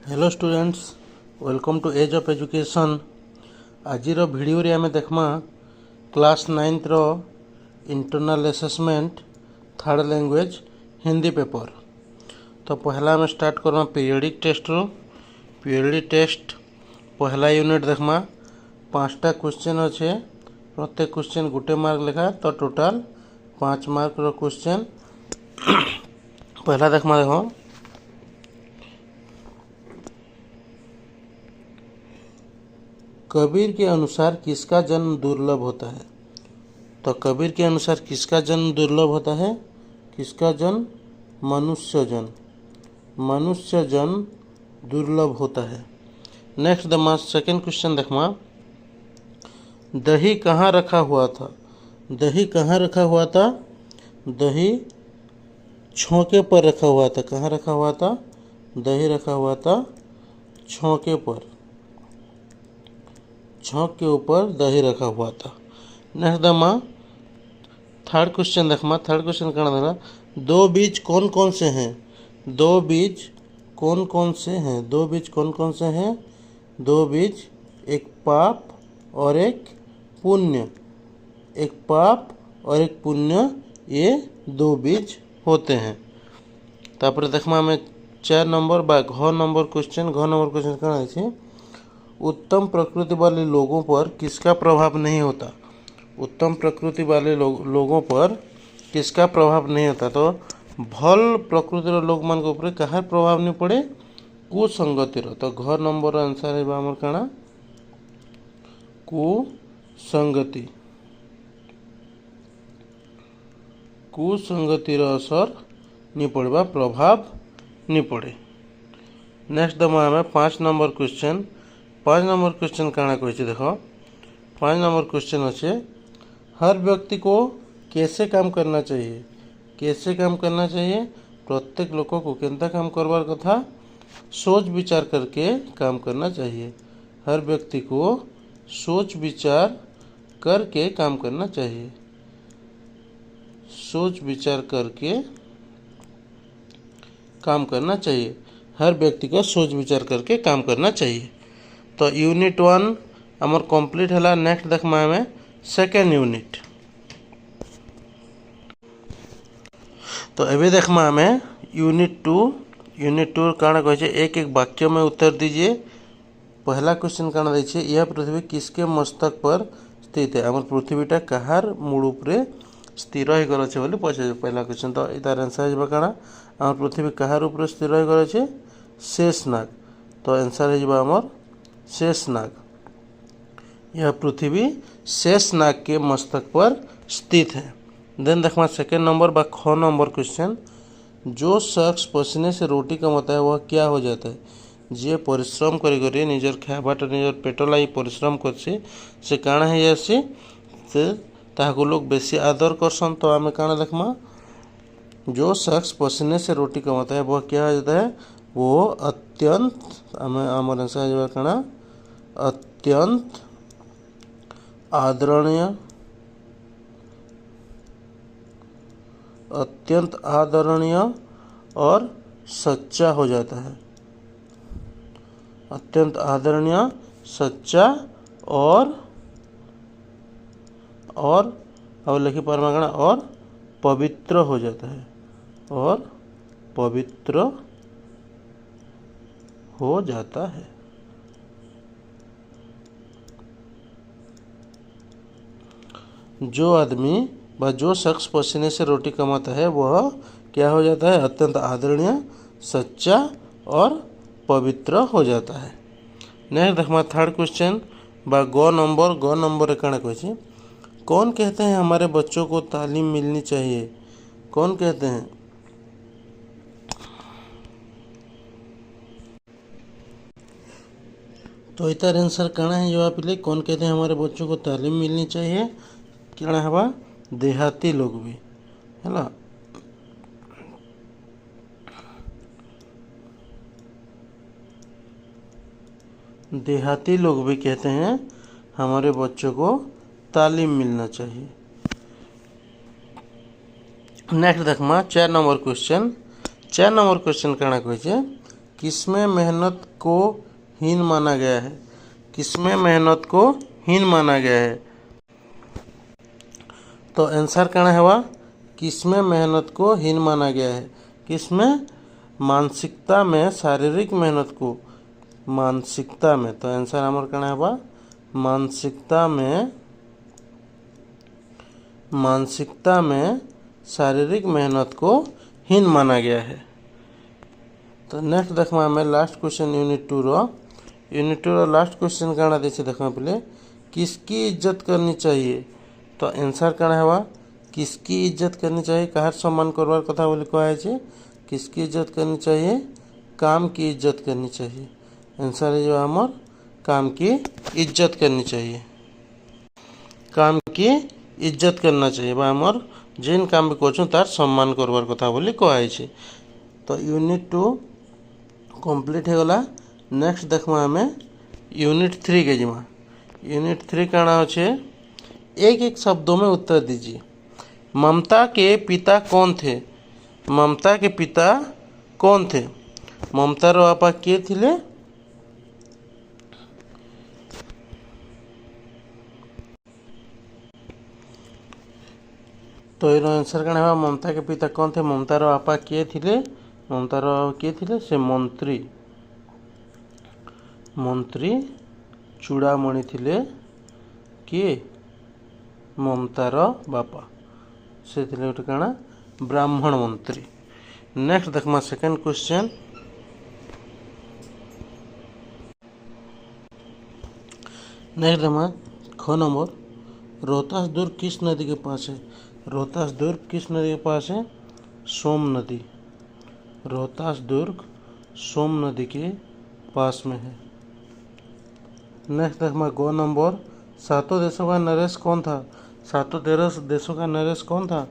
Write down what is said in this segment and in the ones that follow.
Hello students, welcome to age of education. आजिर video रे आमे देखमा क्लास 9th रो internal assessment third language Hindi paper. तो पहला आमे स्टार्ट करमा पीरियडिक टेस्ट रो। पीरियडिक टेस्ट पहला यूनिट देखमा 5टा क्वेश्चन अच्छे, प्रत्येक क्वेश्चन गोटे मार्क लेखा, तो टोटाल 5 मार्क रो क्वेश्चन। पहला देखमा देखो कबीर के अनुसार किसका जन्म दुर्लभ होता है। तो कबीर के अनुसार किसका जन्म दुर्लभ होता है? किसका जन्म? मनुष्य जन्म। मनुष्य जन्म दुर्लभ होता है। नेक्स्ट दमा सेकेंड क्वेश्चन देखमा दही कहाँ रखा हुआ था। दही कहाँ रखा हुआ था? दही छौके पर रखा हुआ था। कहाँ रखा हुआ था? दही रखा हुआ था छौके पर। छौक के ऊपर दही रखा हुआ था। नेक्स्ट दमा थर्ड क्वेश्चन देखमा। थर्ड क्वेश्चन कहना देना दो बीज कौन कौन से हैं। दो बीज कौन कौन से हैं? दो बीज कौन कौन से हैं? दो बीज, एक पाप और एक पुण्य। एक पाप और एक पुण्य, ये दो बीज होते हैं। तापर देखमा में 4 नंबर बा घ नंबर क्वेश्चन। घ नंबर क्वेश्चन कहना है उत्तम प्रकृति वाले लोगों पर किसका प्रभाव नहीं होता। उत्तम प्रकृति वाले लोगों पर किसका प्रभाव नहीं होता? तो भल प्रकृतिर लोग मान ऊपर कहार प्रभाव नहीं पड़े? कुसंगतिर। तो घ नंबर आंसर है आमर काना कुसंगति। कुसंगतिर असर नहीं पड़े, प्रभाव नहीं पड़े। नेक्स्ट दमा में 5 नंबर क्वेश्चन। 5 नंबर क्वेश्चन काना कही देखो। 5 नंबर क्वेश्चन अच्छे हर व्यक्ति को कैसे काम करना चाहिए। कैसे काम करना चाहिए? प्रत्येक लोग को केंता काम करवार कथा सोच विचार करके काम करना चाहिए। हर व्यक्ति को सोच विचार करके काम करना चाहिए। सोच विचार करके काम करना चाहिए। हर व्यक्ति को सोच विचार करके काम करना चाहिए। तो यूनिट 1 आमर कंप्लीट है। नेक्स्ट देखमा हमें सेकेंड यूनिट। तो अभी देखमा हमें यूनिट 2। यूनिट 2 काना कहे एक एक वाक्य में उत्तर दीजिए। पहला क्वेश्चन काना दे यह पृथ्वी किसके मस्तक पर स्थित है। आमर पृथ्वीटा कहार मूल उपरे स्थिर होकर अच्छे बोली पचार। पहला क्वेश्चन तो तार आंसर हो काना आमर पृथ्वी कहार उपरे स्थिर होकर अच्छे? शेषनाग। तो आंसर हो आमर शेषनाग। यह पृथ्वी शेषनाग के मस्तक पर स्थित है। देन देखना सेकेंड नंबर बा ख नंबर क्वेश्चन जो शख्स पसीने से रोटी कमाता है वह क्या हो जाता है। जे परिश्रम करी निजर खाबाटा निजर पेट लाई परिश्रम करसी से काଣା है जासी से ताको लोग बेसी आदर करसन। तो आमे काଣା देखमा जो शख्स पसीने से रोटी कमाता है वह क्या हो जाता है? वो अत्यंत आमर आंसर काଣା अत्यंत आदरणीय, अत्यंत आदरणीय और सच्चा हो जाता है। अत्यंत आदरणीय, सच्चा और अब लिखी पारमा और पवित्र हो जाता है। और पवित्र हो जाता है। जो आदमी व जो शख्स पसीने से रोटी कमाता है वह क्या हो जाता है? अत्यंत आदरणीय, सच्चा और पवित्र हो जाता है। नेक्स्ट देखमा थर्ड क्वेश्चन बा ग नंबर कहना कहे कौन कहते हैं हमारे बच्चों को तालीम मिलनी चाहिए। कौन कहते हैं? तो इतार आंसर कहना है जवाब ले कौन कहते हैं हमारे बच्चों को तालीम मिलनी चाहिए। कहना हवा देहाती लोग भी है। देहाती लोग भी कहते हैं हमारे बच्चों को तालीम मिलना चाहिए। नेक्स्ट देखमा 4 नंबर क्वेश्चन। 4 नंबर क्वेश्चन कहना कहे किसमें मेहनत को हीन माना गया है? किसमें मेहनत को हीन माना गया है? तो आंसर कण है किसमें मेहनत को हीन माना गया है? किसमें? मानसिकता में, शारीरिक मेहनत को मानसिकता में। तो आंसर हमार कण है मानसिकता में, मानसिकता में शारीरिक मेहनत को हीन माना गया है। तो नेक्स्ट देखमा हमें लास्ट क्वेश्चन यूनिट 2 रो लास्ट क्वेश्चन काଣା देछि देखमा पहले किसकी इज्जत करनी चाहिए? तो आंसर काଣା है किसकी इज्जत करनी चाहिए? काहर सम्मान करवार कथा बोली कहा है किसकी इज्जत करनी चाहिए? काम की इज्जत करनी चाहिए। आंसर है जो हमार काम की इज्जत करनी चाहिए। काम की इज्जत करना चाहिए बा हमार जेन काम भी कर तार सम्मान करवार कथा बोली कहा है। तो यूनिट 2 कंप्लीट हो गला। नेक्स्ट देखमा हमें यूनिट 3 के जिमा। यूनिट 3 काଣା अच्छे एक एक शब्दों में उत्तर दीजिए। ममता के पिता कौन थे? ममता के पिता कौन थे? ममता रो बापा के थिले? तो ये आंसर कण है ममता के पिता कौन थे? ममता रो बापा के थिले? ममता रो के थिले? से मंत्री चूड़ामणि थिले किए? ममतार बापा से थिले गोटे काଣା ब्राह्मण मंत्री। नेक्स्ट देखमा सेकंड क्वेश्चन। नेक्स्ट देखमा ख नंबर रोहतास दुर्ग किस नदी के पास है? रोहतास दुर्ग किस नदी के पास है? सोम नदी। रोहतास दुर्ग सोम नदी के पास में है। नेक्स्ट देखमा गो नंबर सातों देशों का नरेश कौन था? सातों देशों का नरेश कौन था?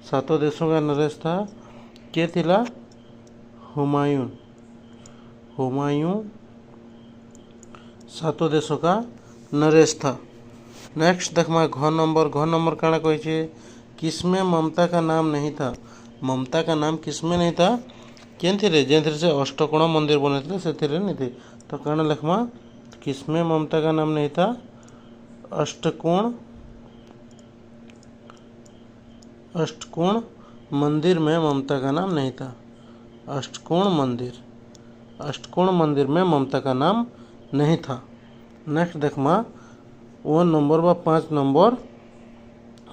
सातों देशों का नरेश था के थिला? हुमायूं। हुमायूं सातों देशों का नरेश था। नेक्स्ट देखमा घ नंबर काଣା कहे छे किसमें ममता का नाम नहीं था? ममता का नाम किसमें नहीं था? केन थिरे जेन थिरे से अष्टकोण मंदिर बने से थिरे नहीं थे। तो काଣା लिखमा किसमें ममता का नाम नहीं था? अष्टकोण मंदिर में ममता का नाम नहीं था। अष्टकोण मंदिर में ममता का नाम नहीं था। नेक्स्ट देखमा 1 नंबर व 5 नंबर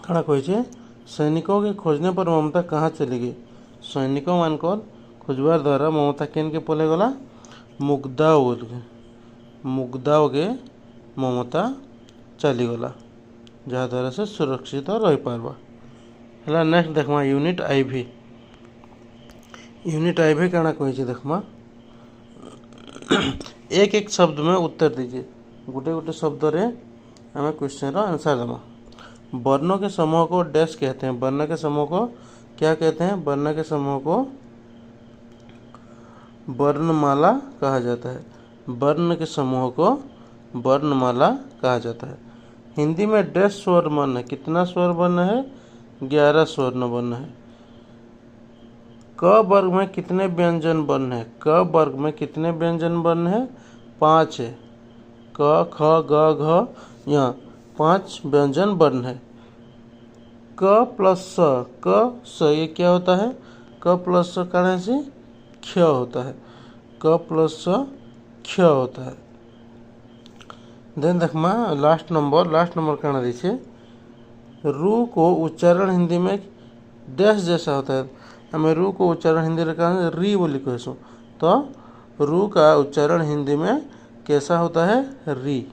काଣା कहे छे सैनिकों के खोजने पर ममता कहाँ चली गई? सैनिकों मानकर खोजबार द्वारा ममता केन के पले गला? मुग्धाओं के ममता चलीगला जहाँद्वारा से सुरक्षित रही पार्बा है। नेक्स्ट देखमा यूनिट आईवी काଣା कहे देखमा एक एक शब्द में उत्तर दीजिए। गोटे गोटे शब्द रे हमें क्वेश्चन रो आंसर देमा। वर्णों के समूह को डैश कहते हैं? वर्ण के समूह को क्या कहते हैं? वर्ण के समूह को वर्णमाला कहा जाता है। वर्ण के समूह को वर्णमाला कहा जाता है। हिंदी में डैश स्वर वर्ण है? कितना स्वर वर्ण है? 11 स्वर्ण वर्ण है। क वर्ग में कितने व्यंजन वर्ण है? क वर्ग में कितने व्यंजन वर्ण है? 5 है। क ख ग घ यहाँ 5 व्यंजन वर्ण है। क प्लस स ये क्या होता है? क प्लस स काଣା से क्ष होता है। क प्लस स क्ष होता है। देन देखमा लास्ट नंबर काଣା दीछे रू को उच्चारण हिंदी में डैश जैसा होता है। हमें रू को उच्चारण हिंदी में कहा री बोली कहसु। तो रू का उच्चारण हिंदी में कैसा होता है? री।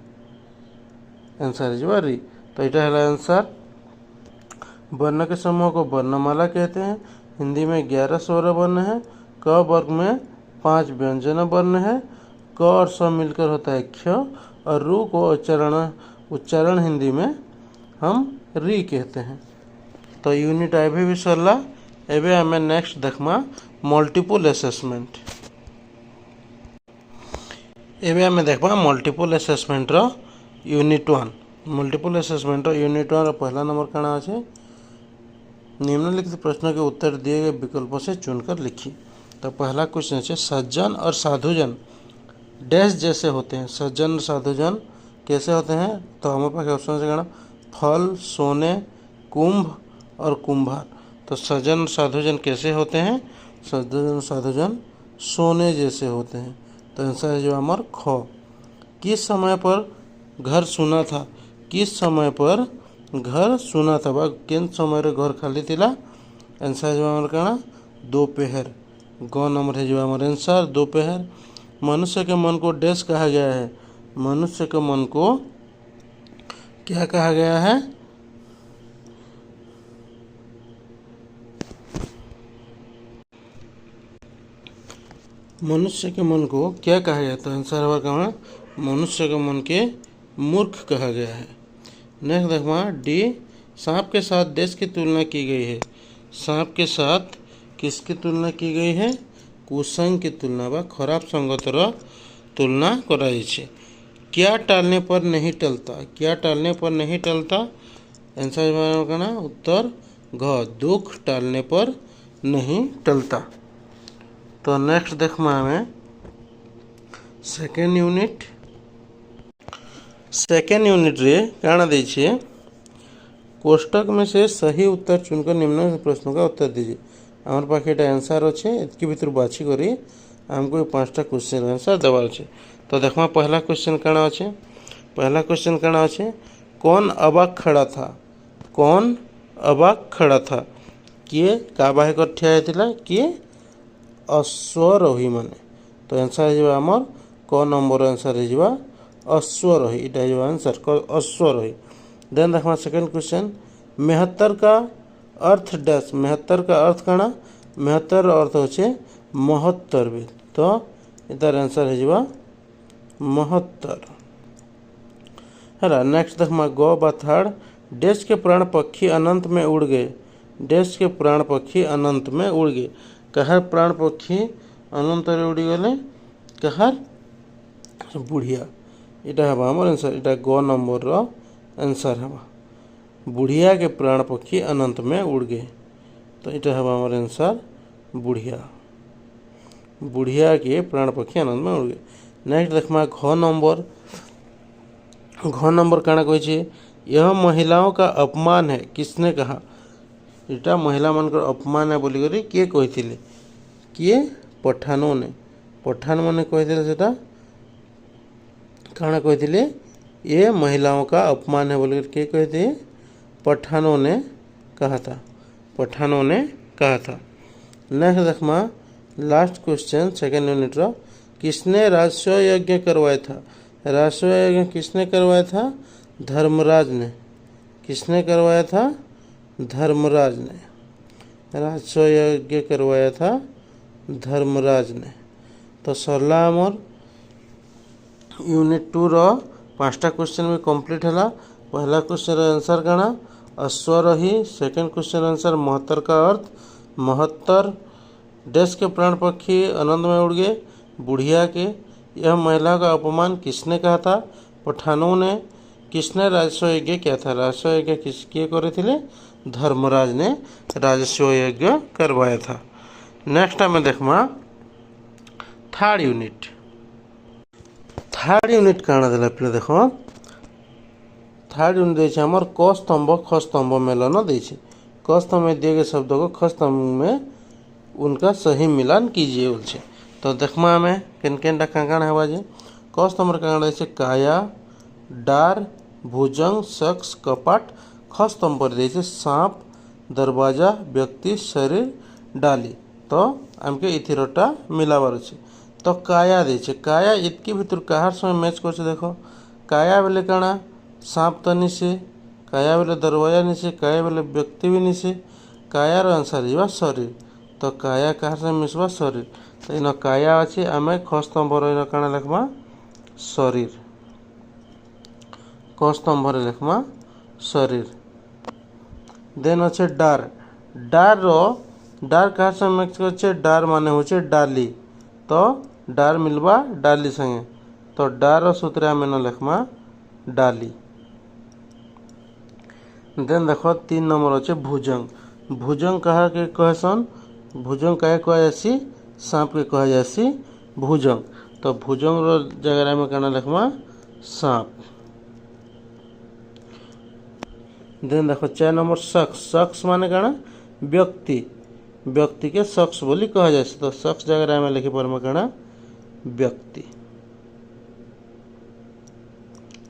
आंसर जो री। तो इटा है आंसर। वर्ण के समूह को वर्णमाला कहते हैं। हिंदी में 11 स्वर वर्ण है। क वर्ग में 5 व्यंजन वर्ण है। क और स मिलकर होता है क्ष और रू को उच्चारण हिंदी में हम री कहते हैं। तो यूनिट आईवी भी सरला। एबे हमें नेक्स्ट देखमा मल्टीपल असेसमेंट। एबे हमें देखमा मल्टीपल असेसमेंट रो यूनिट 1। मल्टीपल असेसमेंट रो यूनिट 1 रो पहला नंबर काଣା अच्छे निम्नलिखित प्रश्नों के उत्तर दिए गए विकल्पों से चुनकर लिखिए। तो पहला क्वेश्चन है सज्जन और साधुजन डैश जैसे होते हैं। सज्जन और साधुजन कैसे होते हैं? तो हमारे पास ऑप्शन से कहना फल, सोने, कुंभ और कुंभार। तो सज्जन और साधुजन कैसे होते हैं? सज्जन और साधुजन सोने जैसे होते हैं। तो आंसर है जो हमारा ख। किस समय पर घर सुना था? किस समय पर घर सुना था बा केन समय रे घर खाली थिला? आंसर है जो हमारा कहना दोपहर। ग नंबर है जो हमारा आंसर दोपहर। मनुष्य के मन को डैश कहा गया है? मनुष्य के मन को क्या कहा गया है? मनुष्य के मन को क्या कहा गया? तो आंसर हमारा कहना मनुष्य के मन के मूर्ख कहा गया है। नेक्स्ट देखो डी, सांप के साथ डैश की तुलना की गई है। सांप के साथ किसकी तुलना की गई है? कुसंग की तुलना व खराब संगतर तुलना कराई है। क्या टालने पर नहीं टलता? क्या टालने पर नहीं टलता? आंसर कहना उत्तर घ, दुख टालने पर नहीं टलता। तो नेक्स्ट देखो हमें सेकेंड यूनिट रे काना दीजिए कोष्टक में से सही उत्तर चुनकर निम्न प्रश्नों का उत्तर दीजिए। हमारे पास ये आंसर अच्छे इतनी भीतर बाछी करी हमको 5टा क्वेश्चन आंसर देवार अच्छे। तो देखो पहला क्वेश्चन काना अच्छे? पहला क्वेश्चन काना अच्छे कौन अबाक खड़ा था? कौन अबाक खड़ा था? किए का बाहे कर ठिया होता? किए अश्वरोही माने। तो आंसर है आमर क नंबर आंसर है अश्वरोही। इटा है आंसर अश्वरोही। देन देखा सेकेंड क्वेश्चन 72 का अर्थ डैश। 72 का अर्थ काना? 72 अर्थ होचे 72। तो इतार आंसर है 72 है। नेक्स्ट देखा गो बा थर्ड डैश के प्राण पक्षी अनंत में उड़ गए। डैश के प्राण पक्षी अनंत में उड़ गए। कहार प्राण पक्षी अनंत रे उड़ी गले? कहार? बुढ़िया। इटा है आमर आंसर। इटा ग नंबर रो आंसर है। बुढ़िया के प्राण पक्षी अनंत में उड़ गए। तो इटा है आमर आंसर बुढ़िया। बुढ़िया के प्राण पक्षी अनंत में उड़ गए। नेक्स्ट देखमा घ नंबर। घ नंबर काना कहे यह महिलाओं का अपमान है किसने कहा? इटा महिला मन का अपमान है बोली करी किए कही? किए? पठानों ने। पठान मैंने कही सेटा काना कही? ये महिलाओं का अपमान है बोलकर किए कही थे? पठानों ने कहा था। पठानों ने कहा था। नेक्स्ट देखमा लास्ट क्वेश्चन सेकेंड यूनिट रो किसने राजस्व यज्ञ करवाया था? राजस्व यज्ञ किसने करवाया था? धर्मराज ने। किसने करवाया था? धर्मराज ने। राजस्व यज्ञ करवाया था धर्मराज ने। तो सरला आमर यूनिट 2 रो 5टा क्वेश्चन भी कंप्लीट है। पहला क्वेश्चन आंसर काना अश्वरोही। सेकेंड क्वेश्चन आंसर 72 का अर्थ 72। डैश के प्राण पक्षी आनंद में उड़ गए। बुढ़िया के। यह महिला का अपमान किसने कहा था? पठानों ने। किसने राजस्व यज्ञ किया था? राजस्व यज्ञ किसके करे थे? धर्मराज ने राजस्व यज्ञ करवाया था। नेक्स्ट आम देखमा थर्ड यूनिट। थर्ड यूनिट काना देला पे देखो थर्ड यूनिट देछे हमर क स्तंभ ख स्तंभ मिलन देछे। क स्तंभ में दिए गए शब्दों को ख स्तंभ में उनका सही मिलान कीजिए बोलछे। तो देखमा हमें केन केनटा कांगाण है बाजे क स्तंभ कांगाण देछे काया, डार, भुजंग, शख्स, कपाट। ख स्तंभ पर देछे सांप, दरवाजा, व्यक्ति, शरीर, डाली। तो आमके इथिरटा मिलाबार अच्छे। तो काया देछे। काया इतकी भीतर कहार समय मैच करछे देखो। काया बेले काना सांप तो निशे, काया बेले दरवाजा निशे, काया बेले व्यक्ति भी निशे। कायार आंसर है शरीर। तो काया कहार से मिसवा? शरीर। तो इन काया अच्छे आम ख स्तंभ काना लिखमा शरीर। क स्तंभ लिखमा शरीर। देन अच्छे डार। डार रो डार कहार से मैच करछे? डार माने होचे डाली। तो डार मिलवा डाली संगे। तो डार सूत्र आम लिखमा डाली। देन देखो 3 नंबर अच्छे भुजंग। भुजंग कहा के कहसन? भुजंग कहे कह जासी? सांप के कह जासी भुजंग। तो भुजंग रो जगह में काना लिखमा सांप। देन देखो 4 नंबर शख्स। शख्स माने काना व्यक्ति। व्यक्ति के शख्स बोली कह जासी। तो शख्स जगह में लिखि पर काना व्यक्ति।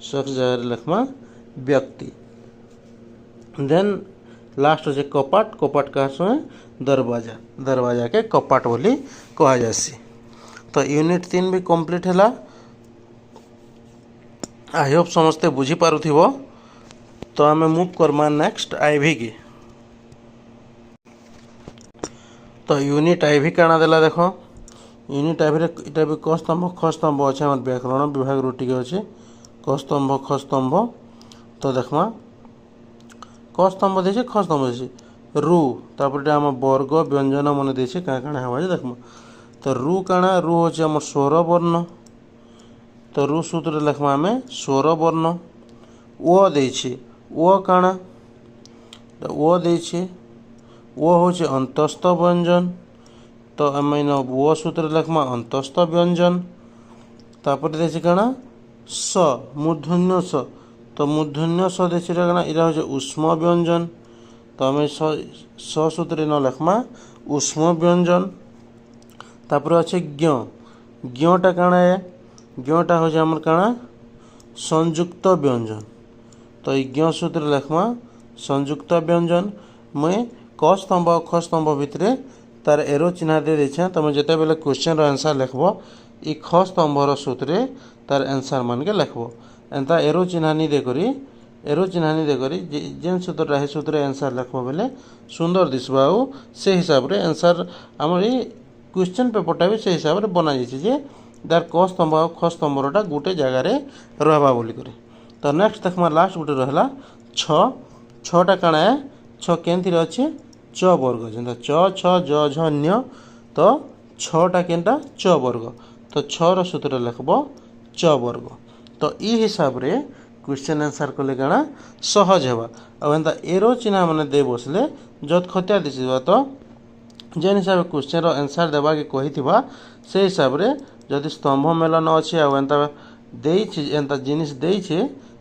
शख्स जगह लिखमा व्यक्ति। देन लास्ट हो कपाट। कपाट कहा सुने दरवाजा। दरवाजा के कपाट बोली कह जासी। तो यूनिट 3 भी कंप्लीट है। आई होप समस्ते बुझी पारुथिबो। तो आम मुव करमा नेक्स्ट आईवी की। तो यूनिट आईवी काना देला देखो। यूनिट आईवी इटा भी क स्तंभ ख स्तंभ अच्छे आम व्याकरण विभाग रुटिके अच्छे क स्तंभ ख स्तंभ। तो देखमा क स्तंभ देछे ख स्तंभ देछे रु तापर आम वर्ग व्यंजन मन देछे क्या काଣା हवा देखमा। तो रु काଣା रु होचे आम स्वर वर्ण। तो रु सूत्र लिखमा आम स्वर वर्ण। ओ देछे ओ काଣା ओ देछे ओ होचे अंतस्थ व्यंजन। तो आम ओ सूत्र लिखमा अंतस्थ व्यंजन। तापर देछे काଣା स मूर्धन्य स। तो मूर्धन्य स देछे काଣା इरा होचे उष्म व्यंजन। तो आम स सूत्र न लिखमा उष्म व्यंजन। तापर अच्छे ज्ञ। ज्ञटा काଣା है ज्ञटा होचे आमर काଣା संयुक्त व्यंजन। तो ज्ञ सूत्र लिखमा संयुक्त व्यंजन। मैं क स्तंभ और ख स्तंभ भितर तार एरो चिन्ह दे देछे। तुम जिते बेले क्वेश्चन रो आंसर लिखबो इ ख स्तंभर सूत्रे तार आंसर मान के लिखबो। एंता एरो चिन्ह नहीं देकरी एरो चिन्ह नहीं देकरी जेन सूत्र है सूत्र आंसर लिखबो बेले सुंदर दिसबा। और से हिसाब रे आंसर हमर ई क्वेश्चन पेपरटा भी से हिसाब रे बना जाइछे जे तार क स्तंभ और ख स्तंभरटा गोटे जगह रे रहबा बोली करे। तो नेक्स्ट देखमा लास्ट गोटे रहला 6। 6टा काଣା है 6 केंथि अछि च वर्ग जेंता च छ ज झ न्य। तो 6टा केनटा च वर्ग। तो 6 रो सूत्र लिखबो च वर्ग। तो ई हिसाब रे क्वेश्चन आंसर कले काଣା सहज हेबा। आ एंता एरो चिन्ह माने दे बसले जत खत्या दिसबा। तो जेन हिसाब क्वेश्चन रो आंसर देबा के कहिथिबा से हिसाब रे जदि स्तंभ मेलन अछि आ एंता देइछि एंता जिनिस देइछि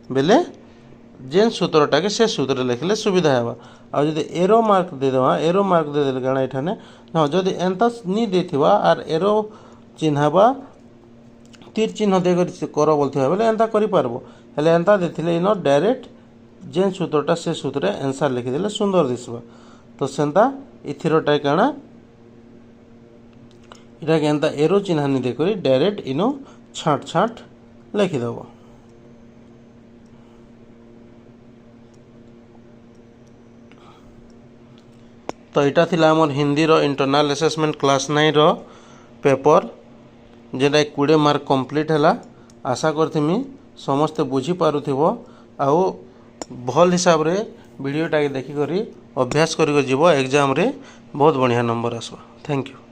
बेले जेन सूत्रटा के से सूत्र लिखले सुविधा हेबा। आ जदि एरो मार्क दे देबा एरो मार्क दे देले काଣା एठाने हां जदि एंता नी देथिबा आर एरो चिन्हबा तीर चिन्ह दे कर बोलथिबा बेले एंता करि पारबो। हेले एंता देथिले इनो डायरेक्ट जेन सूत्रटा से सूत्र आंसर लिखि देले सुंदर दिसबा। तो सेंता इथिरोटा काଣା इटा के एंता एरो चिन्ह नी दे करी डायरेक्ट इनो छाट छाट लिखि देबो। तो इटा थिला हमर हिंदी रो इंटरनल असेसमेंट क्लास 9 रो पेपर जेटा 20 मार्क कंप्लीट हैला। आशा करथिमी समस्त बुझी पारुथिबो आउ भल हिसाब रे वीडियोटा के देखि करी अभ्यास करी जीवो एग्जाम रे बहुत बढ़िया नंबर आसबा। Thank you.